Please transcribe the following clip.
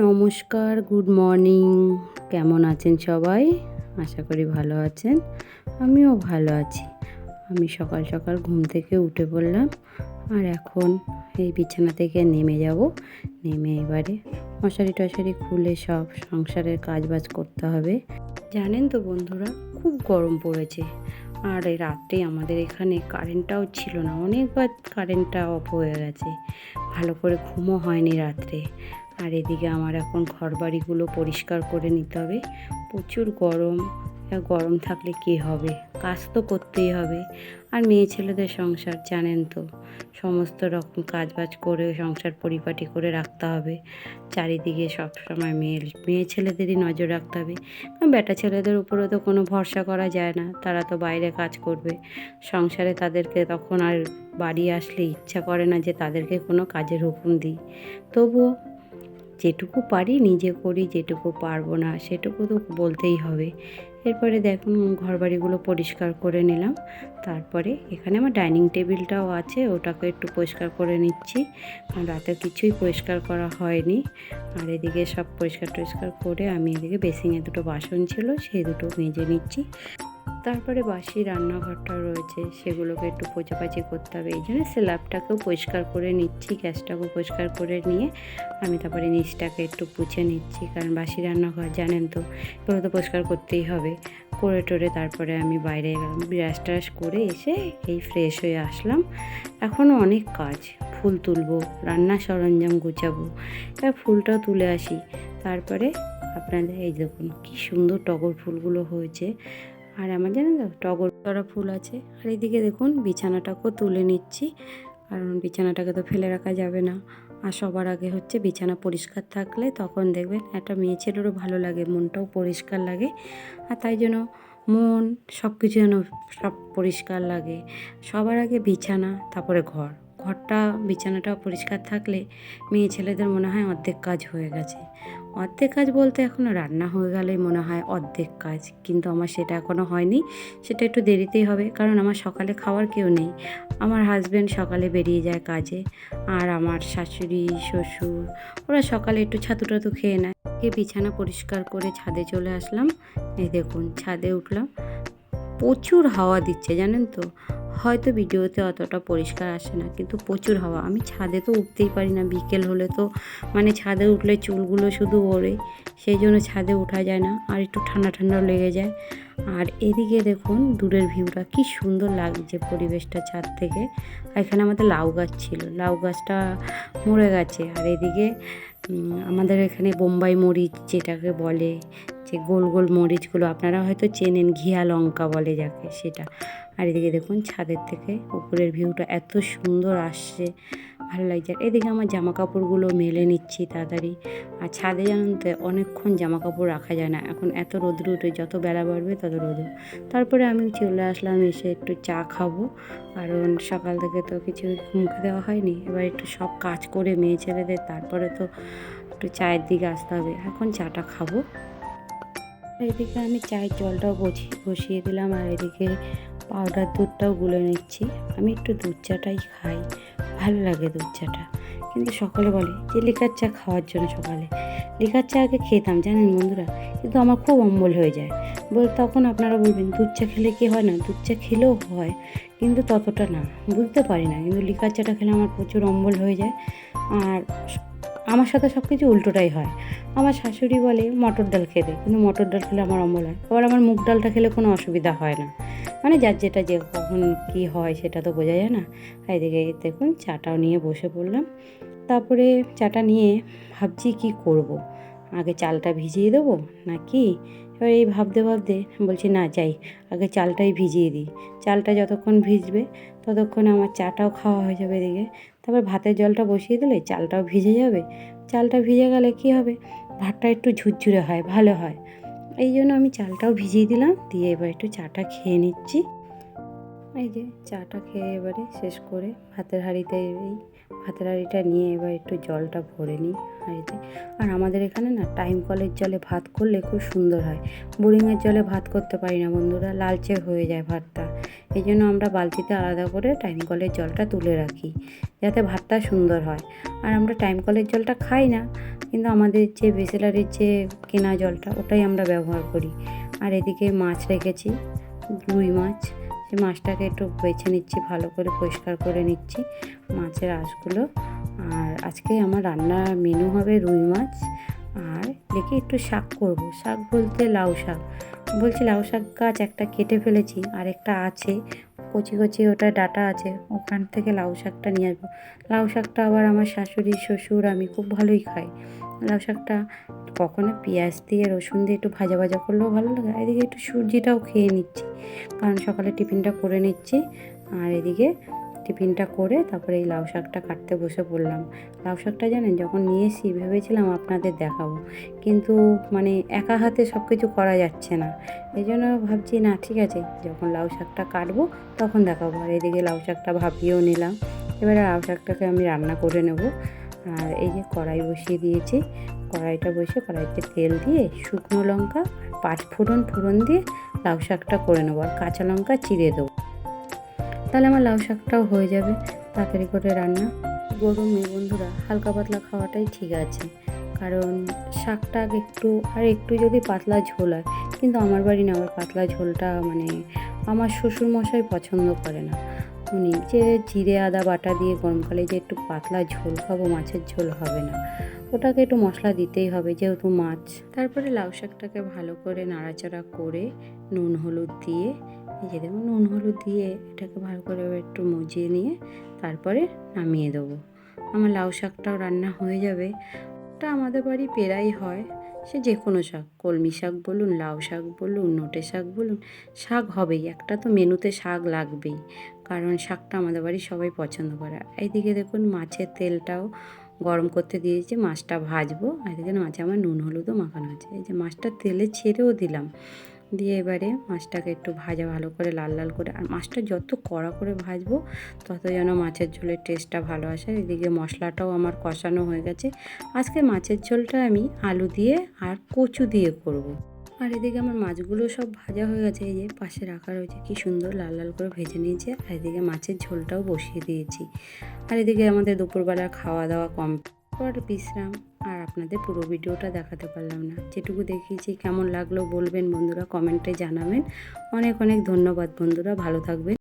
নমস্কার, good morning. কেমন আছেন সবাই? আশা করি ভালো আছেন। আমিও ভালো আছি। আমি সকাল সকাল ঘুম থেকে উঠে পড়লাম, আর এখন এই বিছানা থেকে নেমে যাব। নেমে এবারে মশারি টশারি খুলে সব সংসারের কাজবাজ করতে হবে। জানেন তো বন্ধুরা, খুব গরম পড়েছে। আর এই রাত্রে আমাদের এখানে কারেন্টটাও ছিল না, অনেকবার কারেন্টটা অফ হয়ে গেছে। ভালো করে ঘুমও হয়নি রাত্রে। আর এদিকে আমার এখন ঘরবাড়িগুলো পরিষ্কার করে নিতে হবে। প্রচুর গরম। গরম থাকলে কী হবে, কাজ তো করতেই হবে। আর মেয়ে ছেলেদের সংসার জানেন তো, সমস্ত রকম কাজবাজ করে সংসার পরিপাটি করে রাখতে হবে। চারিদিকে সবসময় মেয়ে ছেলেদেরই নজর রাখতে হবে। কারণ বেটা ছেলেদের উপরে তো কোনো ভরসা করা যায় না, তারা তো বাইরে কাজ করবে। সংসারে তাদেরকে তখন আর বাড়ি আসলে ইচ্ছা করে না যে তাদেরকে কোনো কাজের হুকুম দিই। তবুও যেটুকু পারি নিজে করি, যেটুকু পারবো না সেটুকু তো বলতেই হবে। এরপরে দেখুন ঘরবাড়িগুলো পরিষ্কার করে নিলাম। তারপরে এখানে আমার ডাইনিং টেবিলটাও আছে, ওটাকে একটু পরিষ্কার করে নিচ্ছি, কারণ রাতে কিছুই পরিষ্কার করা হয়নি। আর এদিকে সব পরিষ্কার টরিষ্কার করে আমি এদিকে বেসিনে দুটো বাসন ছিল সেই দুটো মেজে নিচ্ছি। তারপরে বাসি রান্নাঘরটা রয়েছে, সেগুলোকে একটু পোছাপাছি করতে হবে। এই জন্য স্ল্যাবটাকেও পরিষ্কার করে নিচ্ছি, গ্যাসটাকেও পরিষ্কার করে নিয়ে আমি তারপরে নিচটাকে একটু পুছে নিচ্ছি, কারণ বাসি রান্নাঘর জানেন তো, এগুলো তো পরিষ্কার করতেই হবে। করে টোরে তারপরে আমি বাইরে গেলাম, ব্রাশ ট্রাশ করে এসে এই ফ্রেশ হয়ে আসলাম। এখনও অনেক কাজ, ফুল তুলবো, রান্নার সরঞ্জাম গুছাবো, এবার ফুলটাও তুলে আসি। তারপরে আপনাদের এই দেখুন কী সুন্দর টগর ফুলগুলো হয়েছে। আর আমার জানেন তো টগর করা ফুল আছে। আর এইদিকে দেখুন বিছানাটাকেও তুলে নিচ্ছি, কারণ বিছানাটাকে তো ফেলে রাখা যাবে না। আর সবার আগে হচ্ছে বিছানা পরিষ্কার থাকলে তখন দেখবেন একটা মেয়ে ছেলেরও ভালো লাগে, মনটাও পরিষ্কার লাগে। আর তাই জন্য মন সব কিছু যেন সব পরিষ্কার লাগে। সবার আগে বিছানা, তারপরে ঘরটা বিছানাটা পরিষ্কার থাকলে মেয়ে ছেলেদের মনে হয় অর্ধেক কাজ হয়ে গেছে। অর্ধেক কাজ বলতে এখনও রান্না হয়ে গেলেই মনে হয় অর্ধেক কাজ, কিন্তু আমার সেটা এখনও হয়নি। সেটা একটু দেরিতেই হবে, কারণ আমার সকালে খাওয়ার কেউ নেই। আমার হাজব্যান্ড সকালে বেরিয়ে যায় কাজে, আর আমার শাশুড়ি শ্বশুর ওরা সকালে একটু ছাতু টাতু খেয়ে নেয়। বিছানা পরিষ্কার করে ছাদে চলে আসলাম। এই দেখুন ছাদে উঠলাম, প্রচুর হাওয়া দিচ্ছে জানেন তো। হয়তো ভিডিওতে অতটা পরিষ্কার আসে না, কিন্তু প্রচুর হাওয়া। আমি ছাদে তো উঠতেই পারি না, বিকেল হলে তো মানে ছাদে উঠলে চুলগুলো শুধু ওড়ে, সেই জন্য ছাদে ওঠা যায় না, আর একটু ঠান্ডা ঠান্ডাও লেগে যায়। আর এদিকে দেখুন দূরের ভিউটা কি সুন্দর লাগছে পরিবেশটা ছাদ থেকে। আর এখানে আমাদের লাউ গাছ ছিল, লাউ গাছটা মরে গেছে। আর এদিকে আমাদের এখানে বোম্বাই মরিচ যেটাকে বলে, যে গোল গোল মরিচগুলো আপনারা হয়তো চেনেন, ঘিয়া লঙ্কা বলে যাকে, সেটা। আর এদিকে দেখুন ছাদের থেকে উপরের ভিউটা এত সুন্দর আসছে, ভালো লাগছে। এদিকে আমার জামা কাপড়গুলো মেলে নিচ্ছি তাড়াতাড়ি। আর ছাদে জানেন তো অনেকক্ষণ জামা কাপড় রাখা যায় না, এখন এত রোদ্র উঠে, যত বেলা বাড়বে তত রোদ্র। তারপরে আমি চলে আসলাম, এসে একটু চা খাবো, কারণ সকাল থেকে তো কিছু মুখে দেওয়া হয়নি। এবার একটু সব কাজ করে মেয়ে ছেলেদের তারপরে তো একটু চায়ের দিকে আসতে হবে। এখন চাটা খাবো। এদিকে আমি চায়ের জলটাও বসিয়ে দিলাম, আর এদিকে পাউডার দুধটাও গুলে নিচ্ছি। আমি একটু দুধ চাটাই খাই, ভালো লাগে দুধ চাটা। কিন্তু সকলে বলে যে লিকার চা খাওয়ার জন্য, সকালে লিকার চা আগে খেতাম জানেন বন্ধুরা, কিন্তু আমার খুব অম্বল হয়ে যায়। তখন আপনারা বলবেন দুধ চা খেলে কি হয় না, দুধ চা খেলেও হয়, কিন্তু ততটা না, বুঝতে পারি না। কিন্তু লিকার চাটা খেলে আমার প্রচুর অম্বল হয়ে যায়। আর আমার সাথে সব কিছু উল্টোটাই হয়। আমার শাশুড়ি বলে মটর ডাল খেতে, কিন্তু মটর ডাল খেলে আমার অম্বল হয়। আবার আমার মুগ ডালটা খেলে কোনো অসুবিধা হয় না। মানে যার যেটা যে কখন কী হয় সেটা তো বোঝা যায় না। এদিকে দেখুন চাটাও নিয়ে বসে পড়লাম। তারপরে চাটা নিয়ে ভাবছি কি করব, আগে চালটা ভিজিয়ে দেবো না কি। এবার এই ভাবতে ভাবতে বলছি না যাই, আগে চালটাই ভিজিয়ে দিই। চালটা যতক্ষণ ভিজবে ততক্ষণ আমার চাটাও খাওয়া হয়ে যাবে এদিকে। তারপর ভাতের জলটা বসিয়ে দিলে চালটাও ভিজে যাবে। চালটা ভিজে গেলে কি হবে, ভাতটা একটু ঝুরঝুরে হয়, ভালো হয়। এই জন্য আমি চালটাও ভিজিয়ে দিলাম, দিয়ে এবার একটু চাটা খেয়ে নিচ্ছি। এই যে চাটা খেয়ে এবারে শেষ করে ভাতের হাঁড়িতে এই ভাতের হাঁড়িটা নিয়ে এবার একটু জলটা ভরে নিই হাঁড়িতে। আর আমাদের এখানে না টাইম কলের জলে ভাত করলে খুব সুন্দর হয়। বোরিংয়ের জলে ভাত করতে পারি না বন্ধুরা, লালচে হয়ে যায় ভাতটা। এই জন্য আমরা বালতিতে আলাদা করে টাইম কলের জলটা তুলে রাখি, যাতে ভাতটা সুন্দর হয়। আর আমরা টাইম কলের জলটা খাই না, কিন্তু আমাদের যে বিসলারির যে কেনা জলটা ওটাই আমরা ব্যবহার করি। আর এদিকে মাছ রেখেছি, রুই মাছ। সেই মাছটাকে একটু বেছে নিচ্ছি, ভালো করে পরিষ্কার করে নিচ্ছি মাছের আঁশগুলো। আর আজকে আমার রান্নার মেনু হবে রুই মাছ। আর দেখি একটু শাক করব। শাক বলতে লাউ শাক। বলছি লাউ শাক গাছ একটা কেটে ফেলেছি, আর একটা আছে কচি কচি, ওটা ডাঁটা আছে, ওখান থেকে লাউ শাকটা নিয়ে আসবো। লাউ শাকটা আবার আমার শাশুড়ি শ্বশুর আমি খুব ভালোই খাই। লাউ শাকটা কখনো পেঁয়াজ দিয়ে রসুন দিয়ে একটু ভাজা ভাজা করলেও ভালো লাগে। এদিকে একটু সবজিটাও খেয়ে নিচ্ছি, কারণ সকালে টিফিনটা করে নিচ্ছি। আর এদিকে টিফিনটা করে তারপরে এই লাউ শাকটা কাটতে বসে পড়লাম। লাউ শাকটা জানেন যখন নিয়ে এসেছি ভেবেছিলাম আপনাদের দেখাবো, কিন্তু মানে একা হাতে সব কিছু করা যাচ্ছে না। এই জন্য ভাবছি না, ঠিক আছে, যখন লাউ শাকটা কাটবো তখন দেখাবো। আর এদিকে লাউ শাকটা ভাপিয়েও নিলাম। এবারে লাউ শাকটাকে আমি রান্না করে নেব। আর এই যে কড়াই বসিয়ে দিয়েছি, কড়াইটা বসে কড়াইতে তেল দিয়ে শুকনো লঙ্কা আর 5 ফোড়ন দিয়ে লাউ শাকটা করে নেবো। আর কাঁচা লঙ্কা চিড়ে দেবো, তাহলে আমার লাউ শাকটাও হয়ে যাবে তাড়াতাড়ি করে রান্না। গরমে বন্ধুরা হালকা পাতলা খাওয়াটাই ঠিক আছে, কারণ শাকটা একটু যদি পাতলা ঝোল হয়, কিন্তু আমার বাড়ি না, আমার পাতলা ঝোলটা মানে আমার শ্বশুরমশাই পছন্দ করে না। উনি যে জিরে আদা বাটা দিয়ে গরমকালে যে একটু পাতলা ঝোল খাবো, মাছের ঝোল হবে না, ওটাকে একটু মশলা দিতেই হবে যেহেতু মাছ। তারপরে লাউ শাকটাকে ভালো করে নাড়াচাড়া করে নুন হলুদ দিয়ে, এই যে দেখুন নুন হলুদ দিয়ে এটাকে ভালো করে একটু মজিয়ে নিয়ে তারপরে নামিয়ে দেবো। আমার লাউ শাকটাও রান্না হয়ে যাবে। এটা আমাদের বাড়ি পেরাই হয়, সে যে কোনো শাক, কলমি শাক বলুন, লাউ শাক বলুন, নোটে শাক বলুন, শাক হবেই, একটা তো মেনুতে শাক লাগবেই, কারণ শাকটা আমাদের বাড়ি সবাই পছন্দ করে। এইদিকে দেখুন মাছের তেলটাও গরম করতে দিয়েছি, মাছটা ভাজবো। আর এদিকে মাছে আমার নুন হলুদও মাখানো আছে। এই যে মাছটা তেলে ছেড়েও দিলাম, দিয়ে এবারে মাছটাকে একটু ভাজা ভালো করে লাল লাল করে। আর মাছটা যত কড়া করে ভাজবো তত যেন মাছের ঝোলের টেস্টটা ভালো আসে। এদিকে মশলাটাও আমার কষানো হয়ে গেছে। আজকে মাছের ঝোলটা আমি আলু দিয়ে আর কচু দিয়ে করব। আর এদিকে আমার মাছগুলো সব ভাজা হয়ে গেছে, এই যে পাশে রাখা রয়েছে, কি সুন্দর লাল লাল করে ভেজে নিয়েছে। আর এদিকে মাছের ঝোলটাও বসিয়ে দিয়েছি। আর এদিকে আমাদের দুপুরবেলা খাওয়া দাওয়া পর বিশ্রাম। আর আপনাদের পুরো ভিডিওটা দেখাতে পারলাম না, যেটুকু দেখিয়েছি কেমন লাগলো বলবেন বন্ধুরা, কমেন্টে জানাবেন। অনেক অনেক ধন্যবাদ বন্ধুরা, ভালো থাকবেন।